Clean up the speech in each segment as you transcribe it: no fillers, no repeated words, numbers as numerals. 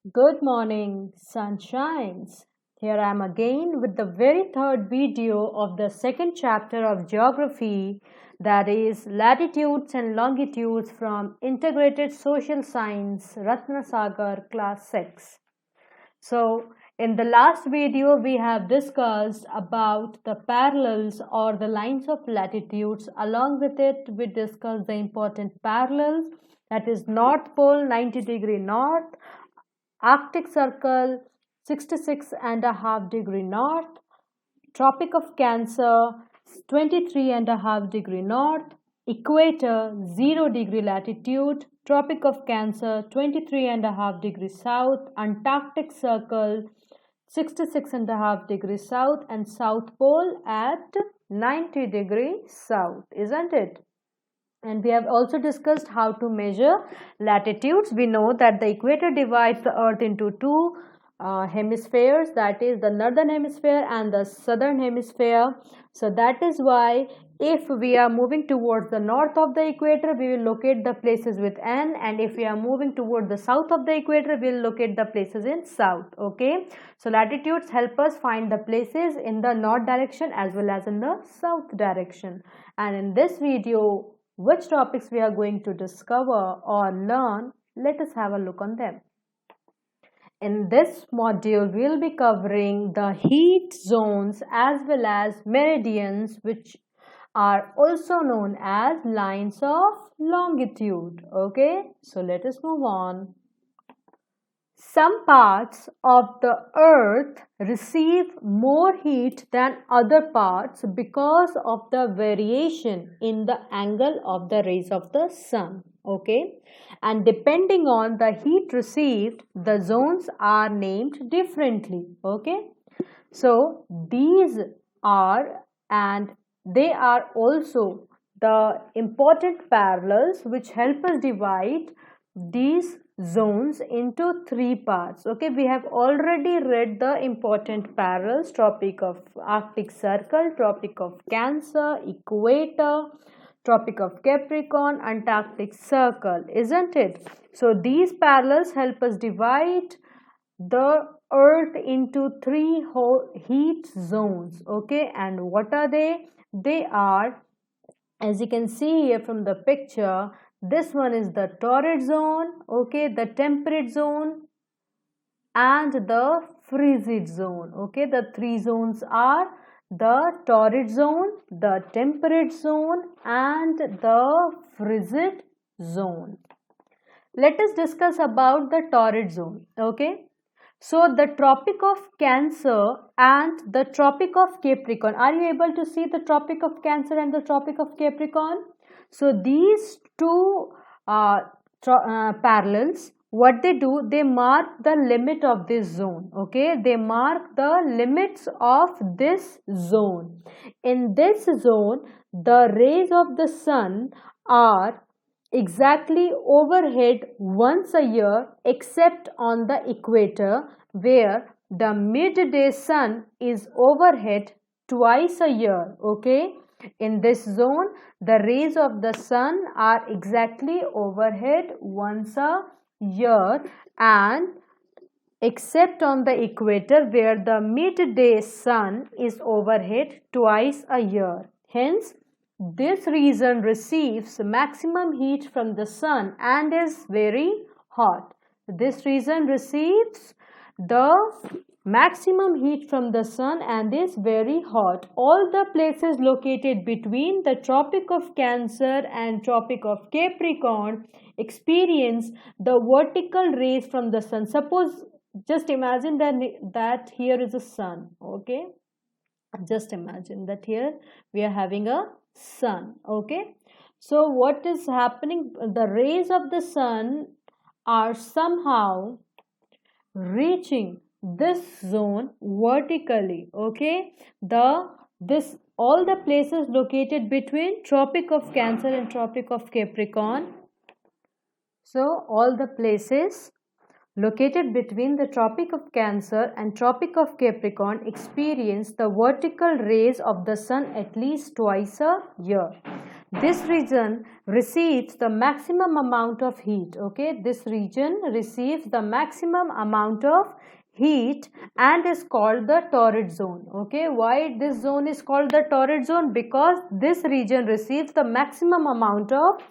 Good morning, sunshines. Here I am again with the very third video of the second chapter of geography, that is latitudes and longitudes from Integrated Social Science Ratnasagar class 6. So, in the last video, we have discussed about the parallels or the lines of latitudes. Along with it, we discussed the important parallels, that is North Pole 90° north, Arctic Circle 66.5° north, Tropic of Cancer 23.5° north, Equator 0° latitude, Tropic of Cancer 23.5° south, Antarctic Circle 66.5° south, and South Pole at 90° south, isn't it? And we have also discussed how to measure latitudes. We know that the equator divides the earth into two hemispheres, that is the northern hemisphere and the southern hemisphere. So that is why if we are moving towards the north of the equator, we will locate the places with N, and if we are moving toward the south of the equator, we will locate the places in south. Okay, so latitudes help us find the places in the north direction as well as in the south direction. And in this video, which topics we are going to discover or learn, let us have a look on them. In this module, we will be covering the heat zones as well as meridians, which are also known as lines of longitude. Okay, so let us move on. Some parts of the earth receive more heat than other parts because of the variation in the angle of the rays of the sun. Okay, and depending on the heat received, the zones are named differently. Okay, so these are, and they are also the important parallels which help us divide these zones into three parts. Okay, we have already read the important parallels: Tropic of Arctic Circle, Tropic of Cancer, Equator, Tropic of Capricorn, Antarctic Circle, isn't it? So these parallels help us divide the earth into three heat zones. Okay, and what are they? They are, as you can see here from the picture, this one is the torrid zone, okay, the temperate zone, and the frigid zone. Okay, the three zones are the torrid zone, the temperate zone, and the frigid zone. Let us discuss about the torrid zone. Okay, so the Tropic of Cancer and the Tropic of Capricorn. Are you able to see the Tropic of Cancer and the Tropic of Capricorn? So these two parallels, what they do, they mark the limit of this zone. Okay, they mark the limits of this zone. In this zone, the rays of the sun are exactly overhead once a year, except on the equator, where the midday sun is overhead twice a year. Okay, in this zone, the rays of the sun are exactly overhead once a year, and except on the equator, where the midday sun is overhead twice a year. Hence, this region receives maximum heat from the sun and is very hot. This region receives the maximum heat from the sun and is very hot. All the places located between the Tropic of Cancer and Tropic of Capricorn experience the vertical rays from the sun. Suppose, just imagine that here is a sun. Okay, just imagine that here we are having a sun. Okay, so what is happening? The rays of the sun are somehow reaching this zone vertically. Okay, this all the places located between Tropic of Cancer and Tropic of Capricorn. So all the places located between the Tropic of Cancer and Tropic of Capricorn experience the vertical rays of the sun at least twice a year. This region receives the maximum amount of heat. Okay, this region receives the maximum amount of heat and is called the torrid zone. Okay, why this zone is called the torrid zone? Because this region receives the maximum amount of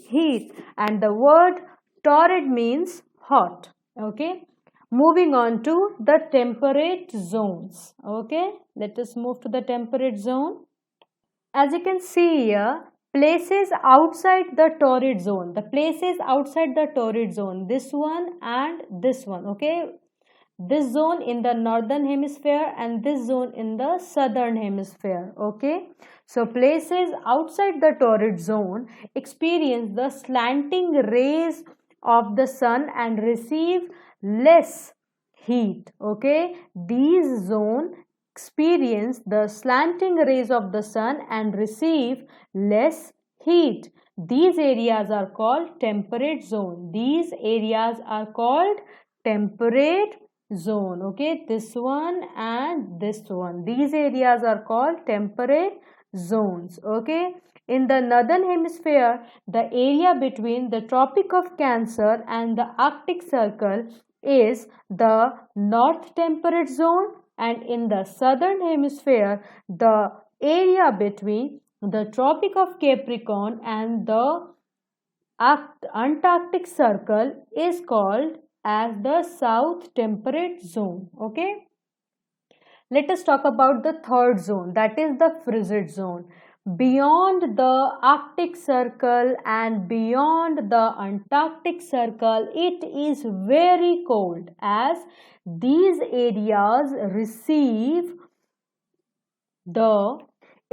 heat, and the word torrid means hot. Okay, moving on to the temperate zones. Okay, let us move to the temperate zone. As you can see here, places outside the torrid zone, the places outside the torrid zone, this one and this one. Okay, this zone in the northern hemisphere and this zone in the southern hemisphere. Okay, so places outside the torrid zone experience the slanting rays of the sun and receive less heat. Okay, these zone experience the slanting rays of the sun and receive less heat. These areas are called temperate zone. These areas are called temperate zone. Okay, this one and this one, these areas are called temperate zones. Okay, in the northern hemisphere, the area between the Tropic of Cancer and the Arctic Circle is the north temperate zone, and in the southern hemisphere, the area between the Tropic of Capricorn and the Antarctic Circle is called as the south temperate zone. Okay, let us talk about the third zone, that is the frigid zone. Beyond the Arctic Circle and beyond the Antarctic Circle, it is very cold, as these areas receive the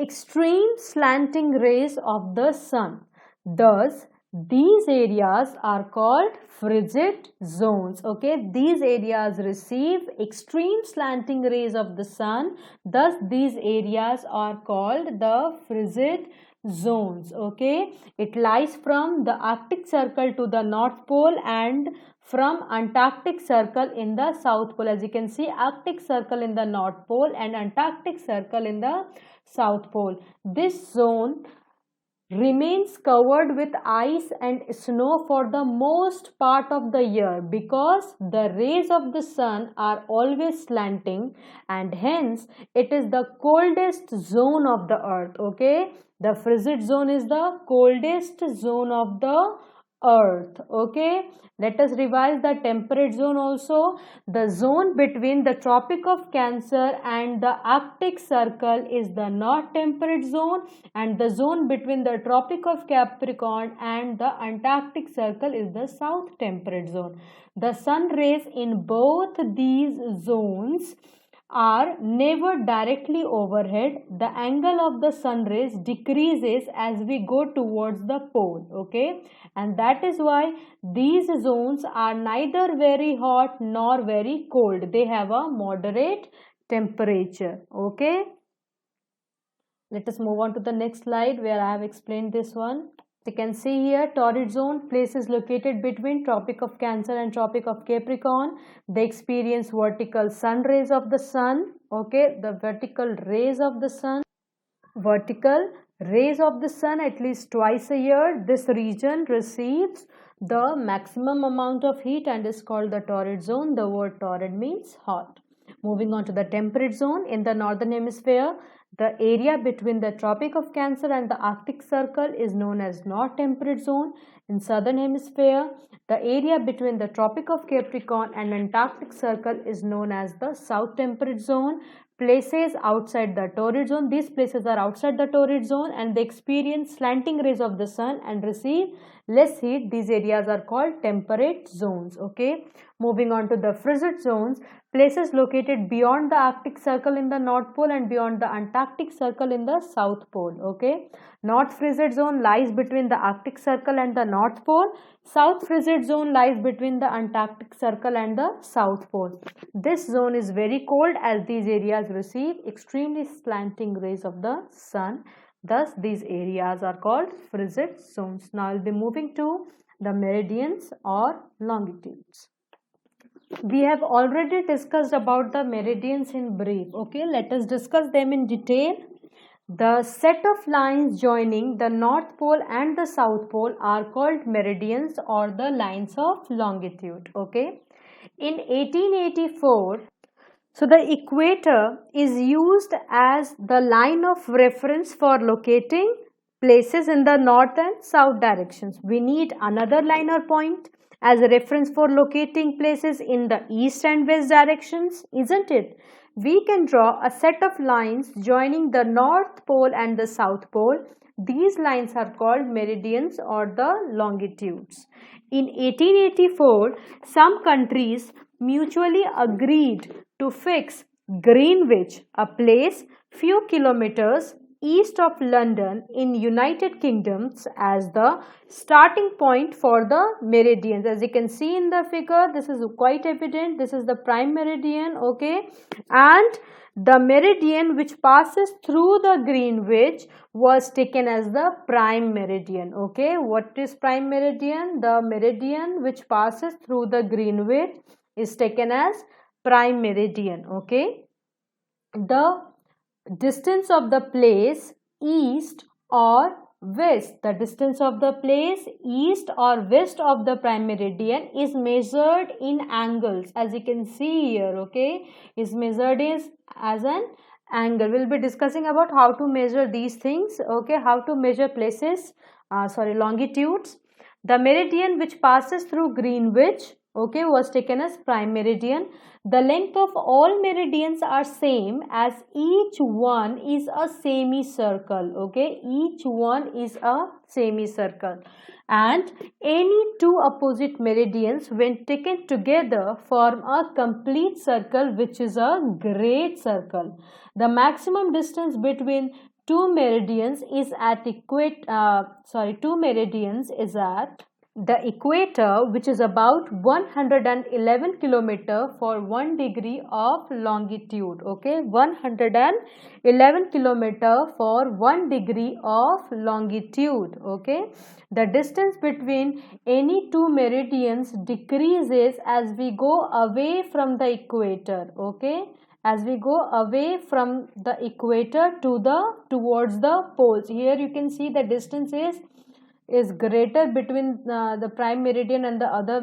extreme slanting rays of the sun. Thus, these areas are called frigid zones. Okay, these areas receive extreme slanting rays of the sun. Thus, these areas are called the frigid zones. Okay, it lies from the Arctic Circle to the North Pole and from Antarctic Circle in the South Pole. As you can see, Arctic Circle in the North Pole and Antarctic Circle in the South Pole. This zone remains covered with ice and snow for the most part of the year because the rays of the sun are always slanting, and hence it is the coldest zone of the earth. Okay, the frigid zone is the coldest zone of the earth. Okay, let us revise the temperate zone also. The zone between the Tropic of Cancer and the Arctic Circle is the north temperate zone, and the zone between the Tropic of Capricorn and the Antarctic Circle is the south temperate zone. The sun rays in both these zones are never directly overhead. The angle of the sun rays decreases as we go towards the pole. Okay, and that is why these zones are neither very hot nor very cold. They have a moderate temperature. Okay, let us move on to the next slide where I have explained this one. You can see here, torrid zone, places located between Tropic of Cancer and Tropic of Capricorn. They experience vertical sun rays of the sun. Okay, the vertical rays of the sun. Vertical rays of the sun at least twice a year. This region receives the maximum amount of heat and is called the torrid zone. The word torrid means hot. Moving on to the temperate zone. In the northern hemisphere, the area between the Tropic of Cancer and the Arctic Circle is known as North Temperate Zone. In southern hemisphere, the area between the Tropic of Capricorn and Antarctic Circle is known as the South Temperate Zone. Places outside the torrid zone, these places are outside the torrid zone and they experience slanting rays of the sun and receive less heat. These areas are called temperate zones. Okay, moving on to the frigid zones, places located beyond the Arctic Circle in the North Pole and beyond the Antarctic Circle in the South Pole. Okay, North frigid zone lies between the Arctic Circle and the North Pole. South frigid zone lies between the Antarctic Circle and the South Pole. This zone is very cold as these areas receive extremely slanting rays of the sun. Thus, these areas are called frigid zones. Now, I will be moving to the meridians or longitudes. We have already discussed about the meridians in brief. Okay, let us discuss them in detail. The set of lines joining the North Pole and the South Pole are called meridians or the lines of longitude. Okay. In 1884, so the equator is used as the line of reference for locating places in the north and south directions. We need another line or point as a reference for locating places in the east and west directions, isn't it? We can draw a set of lines joining the north pole and the south pole. These lines are called meridians or the longitudes. In 1884, some countries mutually agreed to fix Greenwich, a place few kilometers east of London in United Kingdoms, as the starting point for the meridians. As you can see in the figure, this is quite evident. This is the prime meridian, okay, and the meridian which passes through the Greenwich was taken as the prime meridian. Okay, what is prime meridian? The meridian which passes through the Greenwich is taken as prime meridian. Okay, the distance of the place east or west, the distance of the place east or west of the prime meridian is measured in angles, as you can see here. Okay, is measured as an angle. We'll be discussing about how to measure these things. Okay, how to measure places, longitudes. The meridian which passes through Greenwich, okay, was taken as prime meridian. The length of all meridians are same, as each one is a semicircle. Okay, each one is a semicircle, and any two opposite meridians when taken together form a complete circle, which is a great circle. The maximum distance between two meridians is at the equator, which is about 111 kilometer for 1 degree of longitude. Okay, 111 kilometer for 1 degree of longitude. Okay, the distance between any two meridians decreases as we go away from the equator. Okay, as we go away from the equator towards the poles. Here you can see the distance is greater between the prime meridian and the other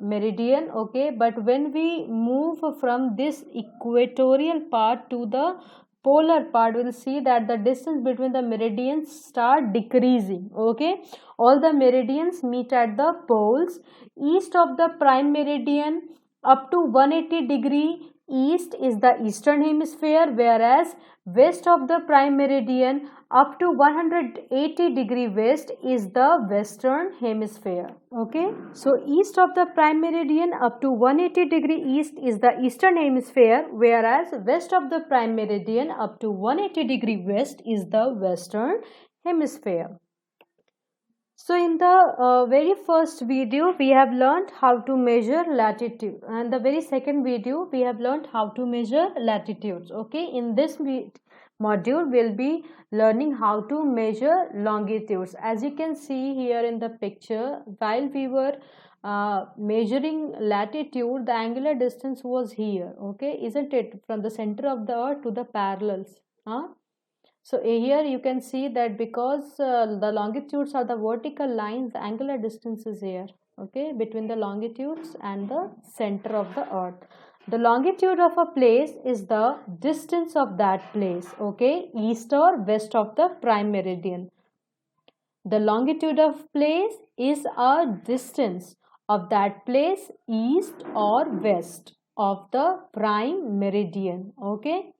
meridian. Okay, but when we move from this equatorial part to the polar part, we'll see that the distance between the meridians start decreasing. Okay, all the meridians meet at the poles. East of the prime meridian up to 180 degree east is the eastern hemisphere, whereas west of the prime meridian up to 180 degree west is the western hemisphere. Okay, so east of the prime meridian up to 180 degree east is the eastern hemisphere, whereas west of the prime meridian up to 180 degree west is the western hemisphere. So in the very first video we have learned how to measure latitude, and the very second video we have learned how to measure latitudes. Okay, in this module we'll be learning how to measure longitudes. As you can see here in the picture, while we were measuring latitude, the angular distance was here. Okay, isn't it, from the center of the earth to the parallels? So here you can see that because the longitudes are the vertical lines, the angular distance is here, okay, between the longitudes and the center of the earth. The longitude of a place is the distance of that place, okay, east or west of the prime meridian. The longitude of place is a distance of that place east or west of the prime meridian. Okay.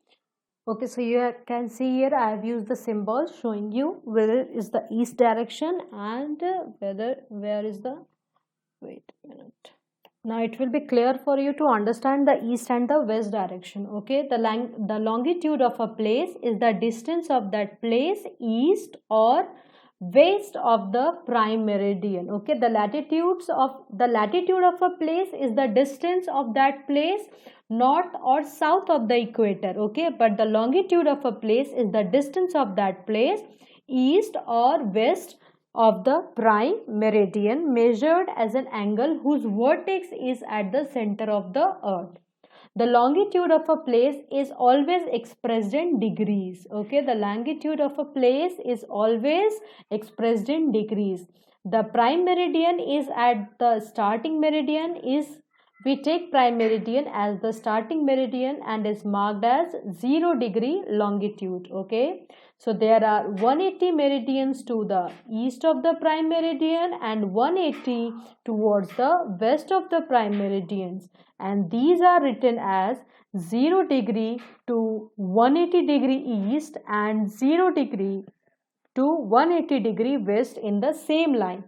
Okay, so you can see here I have used the symbol showing you whether it is the east direction and where is the, wait a minute. Now it will be clear for you to understand the east and the west direction. Okay, the longitude of a place is the distance of that place east or west of the prime meridian. Okay, the latitude of a place is the distance of that place north or south of the equator. Okay, but the longitude of a place is the distance of that place east or west of the prime meridian, measured as an angle whose vertex is at the center of the earth. The longitude of a place is always expressed in degrees. Okay, the longitude of a place is always expressed in degrees. The prime meridian is at the starting meridian is, we take prime meridian as the starting meridian and is marked as 0 degree longitude. Okay, so there are 180 meridians to the east of the prime meridian and 180 towards the west of the prime meridians, and these are written as 0 degree to 180 degree east and 0 degree to 180 degree west in the same line.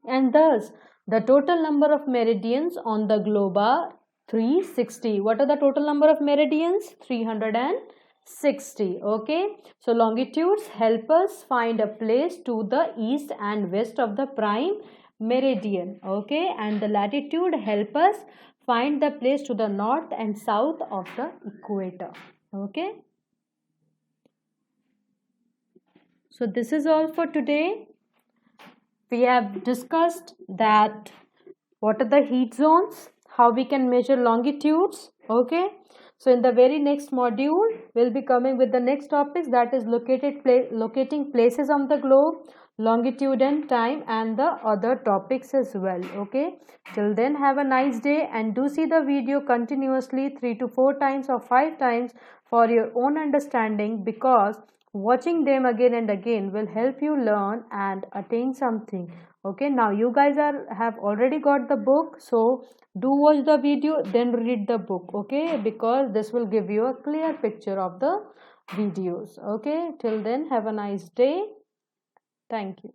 And thus the total number of meridians on the globe are 360. What are the total number of meridians? 360. Okay, so longitudes help us find a place to the east and west of the prime meridian. Okay, and the latitude help us find the place to the north and south of the equator. Okay, so this is all for today. We have discussed that what are the heat zones, how we can measure longitudes. Okay, so in the very next module we'll be coming with the next topics, that is locating places on the globe, longitude and time, and the other topics as well. Okay, till then have a nice day and do see the video continuously 3 to 4 times or 5 times for your own understanding, because watching them again and again will help you learn and attain something. Okay, now you guys have already got the book, so do watch the video then read the book. Okay, because this will give you a clear picture of the videos. Okay, till then have a nice day. Thank you.